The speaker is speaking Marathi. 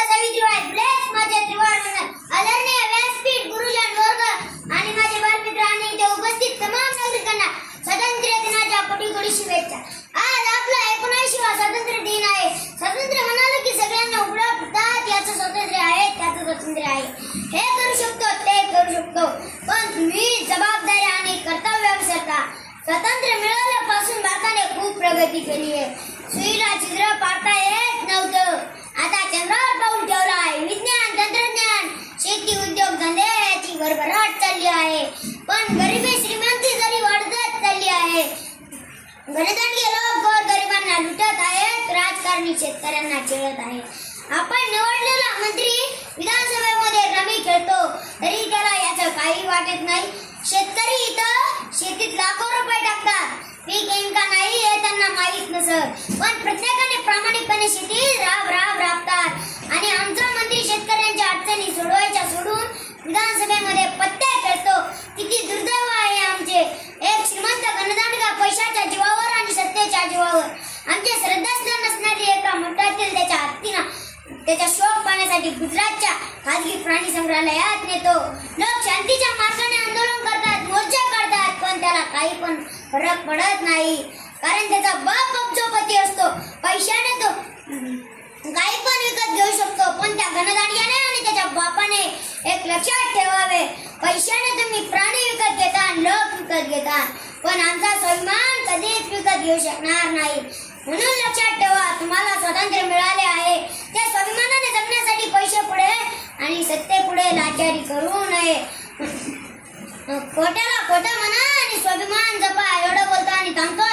सावित्रीबाई फुलेच माझे त्रिवार वंदन. आदरणीय व्यासपीठ, गुरुजन वर्ग आणि माझे बालमित्र आणि इथे उपस्थित तमाम नागरिकांना स्वातंत्र्य दिनाच्या कोटी शुभेच्छा. आज आपला 79वा स्वातंत्र्य दिन आहे. स्वातंत्र्य म्हणाले की सगळ्यांना उपलब्धतात, याचं स्वातंत्र्य आहे, त्याचं स्वातंत्र्य आहे. हे करू शकतो, ते करू शकतो, पण तुम्ही जबाबदारी आणि कर्तव्य विसरता. स्वातंत्र्य मिळाल्यापासून भारताने खूप प्रगती केली आहे. सुईला छिद्र पाडता येत नव्हतं, आता चंद्रावर पाऊल ठेवला आहे. विज्ञान, तंत्रज्ञान, शेती, उद्योग धंदे याची भरभराट चालली आहे. पण गरिबी श्रीमंती जरी वाढत चालली आहे. गणतंत्र लोक गोरगरिबांना लुटत आहेत, राजकारणी शेतकऱ्यांना चिरत आहेत. आपण निवडलेला मंत्री विधानसभेमध्ये रमी खेळतो तरी त्याला याचं काही वाटत नाही. शेतकरी इथं शेतीत लाखो रुपये टाकतात, पीक येईल का नाही हे त्यांना माहीत नसत, पण प्रत्येकाने प्रामाणिकपणे शेतीत राबतात. आणि आमचा मंत्री शेतकऱ्यांच्या अडचणी सोडवायच्या सोडून विधानसभेमध्ये पत्ते खेळतो. किती दुर्दैव आहे आमचे. एक श्रीमंत गणदांडगा पैशाच्या जीवावर आणि सत्तेच्या जीवावर आमचे श्रद्धास्थान नसणारी एका मठातील त्याच्या हत्तीनं त्याच्या शोक पाहण्यासाठी गुजरातच्या खाजगी प्राणी संग्रहालयात नेतो. लोक शांतीच्या मार्गाने आंदोलन करतात, मोर्चे काढतात, पण त्याला काही पण फरक पडत नाही, कारण त्याचा बाप अब्जोपती असतो. पैशाने तो काही पण विकत घेऊ शकतो, पण त्या गणदांडग्याने आणि त्याच्या बापाने एक लक्षात ठेवावे, पैशाने तुम्ही प्राणी विकत घेता, लोक विकत घेता, पण आमचा स्वाभिमान कधीच विकत घेऊ शकणार नाही. म्हणून लक्षात ठेवा, तुम्हाला स्वातंत्र्य मिळाले आहे, त्या स्वाभिमानाने जगण्यासाठी पैसे पुढे आणि सत्ते पुढे लाचारी करू नये. खोट्याला खोटं म्हणा आणि स्वाभिमान जपा. एवढं बोलतो आणि थांबतो.